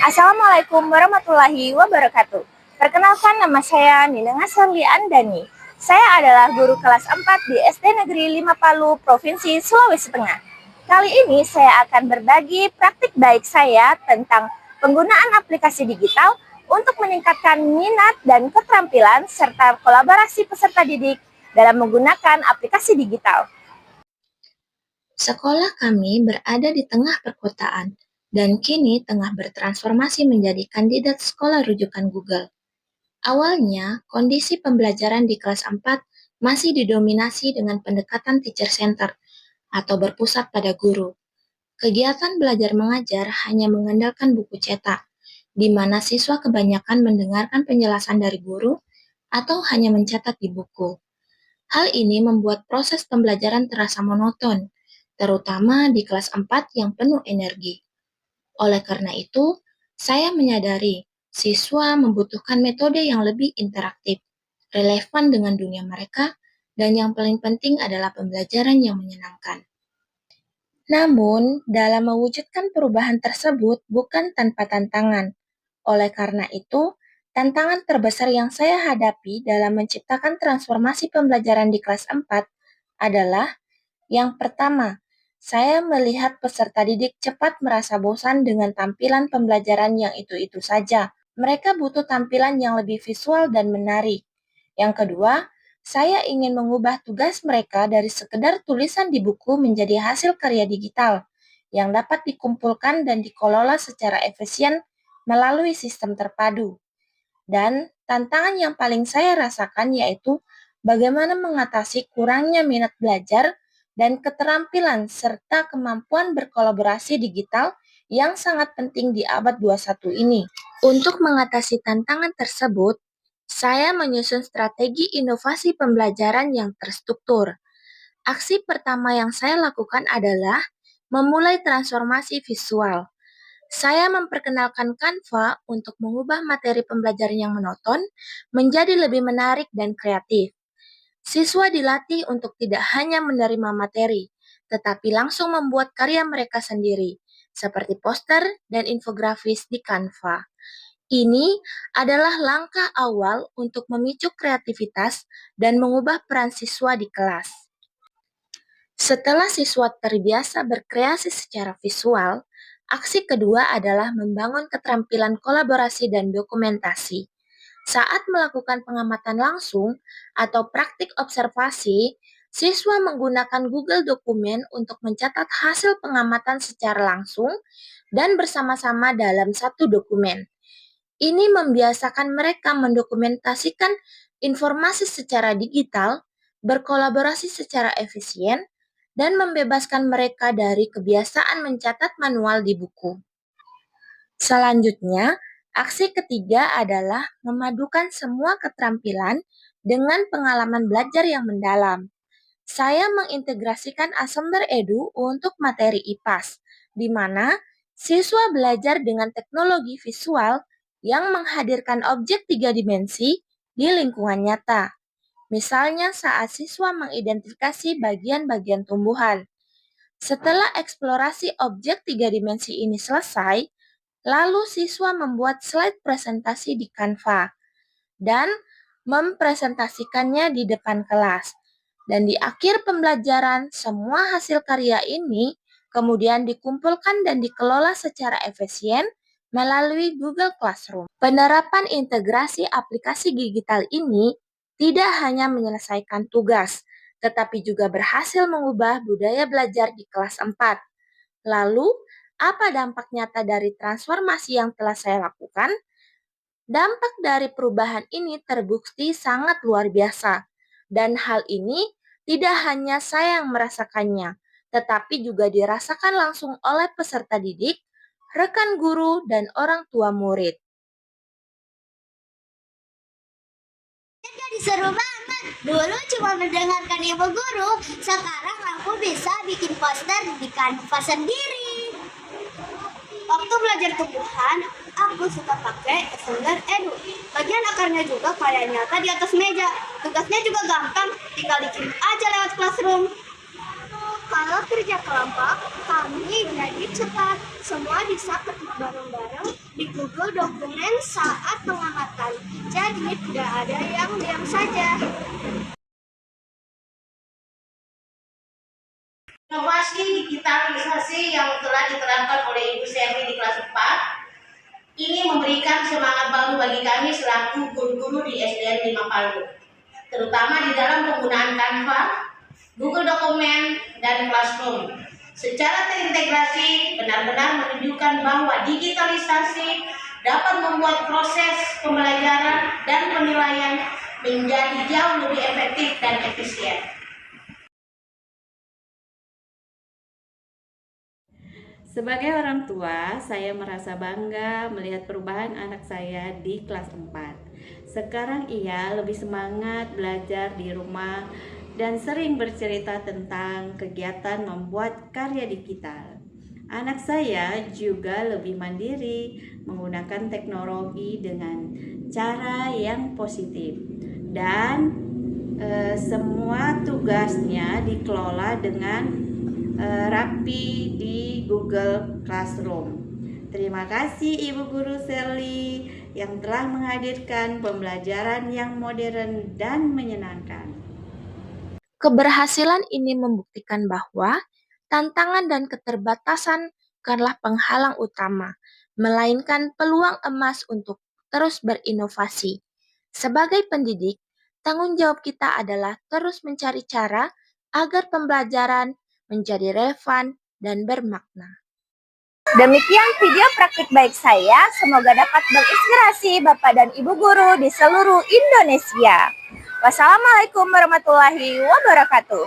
Assalamualaikum warahmatullahi wabarakatuh. Perkenalkan, nama saya Nineng Asarli Andani. Saya adalah guru kelas 4 di SD Negeri 5 Palu, Provinsi Sulawesi Tengah. Kali ini saya akan berbagi praktik baik saya tentang penggunaan aplikasi digital untuk meningkatkan minat dan keterampilan serta kolaborasi peserta didik dalam menggunakan aplikasi digital. Sekolah kami berada di tengah perkotaan dan kini tengah bertransformasi menjadi kandidat sekolah rujukan Google. Awalnya, kondisi pembelajaran di kelas 4 masih didominasi dengan pendekatan teacher center atau berpusat pada guru. Kegiatan belajar mengajar hanya mengandalkan buku cetak, di mana siswa kebanyakan mendengarkan penjelasan dari guru atau hanya mencatat di buku. Hal ini membuat proses pembelajaran terasa monoton, terutama di kelas 4 yang penuh energi. Oleh karena itu, saya menyadari siswa membutuhkan metode yang lebih interaktif, relevan dengan dunia mereka, dan yang paling penting adalah pembelajaran yang menyenangkan. Namun, dalam mewujudkan perubahan tersebut bukan tanpa tantangan. Oleh karena itu, tantangan terbesar yang saya hadapi dalam menciptakan transformasi pembelajaran di kelas 4 adalah yang pertama, saya melihat peserta didik cepat merasa bosan dengan tampilan pembelajaran yang itu-itu saja. Mereka butuh tampilan yang lebih visual dan menarik. Yang kedua, saya ingin mengubah tugas mereka dari sekedar tulisan di buku menjadi hasil karya digital yang dapat dikumpulkan dan dikelola secara efisien melalui sistem terpadu. Dan tantangan yang paling saya rasakan yaitu bagaimana mengatasi kurangnya minat belajar dan keterampilan serta kemampuan berkolaborasi digital yang sangat penting di abad 21 ini. Untuk mengatasi tantangan tersebut, saya menyusun strategi inovasi pembelajaran yang terstruktur. Aksi pertama yang saya lakukan adalah memulai transformasi visual. Saya memperkenalkan Canva untuk mengubah materi pembelajaran yang monoton menjadi lebih menarik dan kreatif. Siswa dilatih untuk tidak hanya menerima materi, tetapi langsung membuat karya mereka sendiri, seperti poster dan infografis di Canva. Ini adalah langkah awal untuk memicu kreativitas dan mengubah peran siswa di kelas. Setelah siswa terbiasa berkreasi secara visual, aksi kedua adalah membangun keterampilan kolaborasi dan dokumentasi. Saat melakukan pengamatan langsung atau praktik observasi, siswa menggunakan Google Dokumen untuk mencatat hasil pengamatan secara langsung dan bersama-sama dalam satu dokumen. Ini membiasakan mereka mendokumentasikan informasi secara digital, berkolaborasi secara efisien, dan membebaskan mereka dari kebiasaan mencatat manual di buku. Selanjutnya, aksi ketiga adalah memadukan semua keterampilan dengan pengalaman belajar yang mendalam. Saya mengintegrasikan Assember Edu untuk materi IPAS, di mana siswa belajar dengan teknologi visual yang menghadirkan objek 3 dimensi di lingkungan nyata. Misalnya saat siswa mengidentifikasi bagian-bagian tumbuhan. Setelah eksplorasi objek 3 dimensi ini selesai, lalu siswa membuat slide presentasi di Canva dan mempresentasikannya di depan kelas. Dan di akhir pembelajaran, semua hasil karya ini kemudian dikumpulkan dan dikelola secara efisien melalui Google Classroom. Penerapan integrasi aplikasi digital ini tidak hanya menyelesaikan tugas, tetapi juga berhasil mengubah budaya belajar di kelas 4. Lalu, apa dampak nyata dari transformasi yang telah saya lakukan? Dampak dari perubahan ini terbukti sangat luar biasa, dan hal ini tidak hanya saya yang merasakannya, tetapi juga dirasakan langsung oleh peserta didik, rekan guru, dan orang tua murid. Jadi seru banget. Dulu cuma mendengarkan ibu guru, sekarang aku bisa bikin poster di Canva sendiri. Waktu belajar tumbuhan, aku suka pakai Assember Edu. Bagian akarnya juga kayak nyata di atas meja. Tugasnya juga gampang, tinggal dikirim aja lewat Classroom. Kalau kerja kelompok, kami jadi cepat. Semua bisa ketik bareng-bareng di Google Dokumen saat pengamatan. Jadi tidak ada yang diam saja. Inovasi digitalisasi yang telah diterapkan oleh Ibu Semi di kelas 4 ini memberikan semangat baru bagi kami selaku guru-guru di SDN 5 Palu, terutama di dalam penggunaan Canva, Google Dokumen, dan Classroom. Secara terintegrasi, benar-benar menunjukkan bahwa digitalisasi dapat membuat proses pembelajaran dan penilaian menjadi jauh lebih efektif dan efisien. Sebagai orang tua, saya merasa bangga melihat perubahan anak saya di kelas 4. Sekarang ia lebih semangat belajar di rumah dan sering bercerita tentang kegiatan membuat karya digital. Anak saya juga lebih mandiri menggunakan teknologi dengan cara yang positif dan semua tugasnya dikelola dengan rapi di Google Classroom. Terima kasih Ibu Guru Sherly yang telah menghadirkan pembelajaran yang modern dan menyenangkan. Keberhasilan ini membuktikan bahwa tantangan dan keterbatasan bukanlah penghalang utama, melainkan peluang emas untuk terus berinovasi. Sebagai pendidik, tanggung jawab kita adalah terus mencari cara agar pembelajaran menjadi relevan dan bermakna. Demikian video praktik baik saya, semoga dapat menginspirasi Bapak dan Ibu guru di seluruh Indonesia. Wassalamualaikum warahmatullahi wabarakatuh.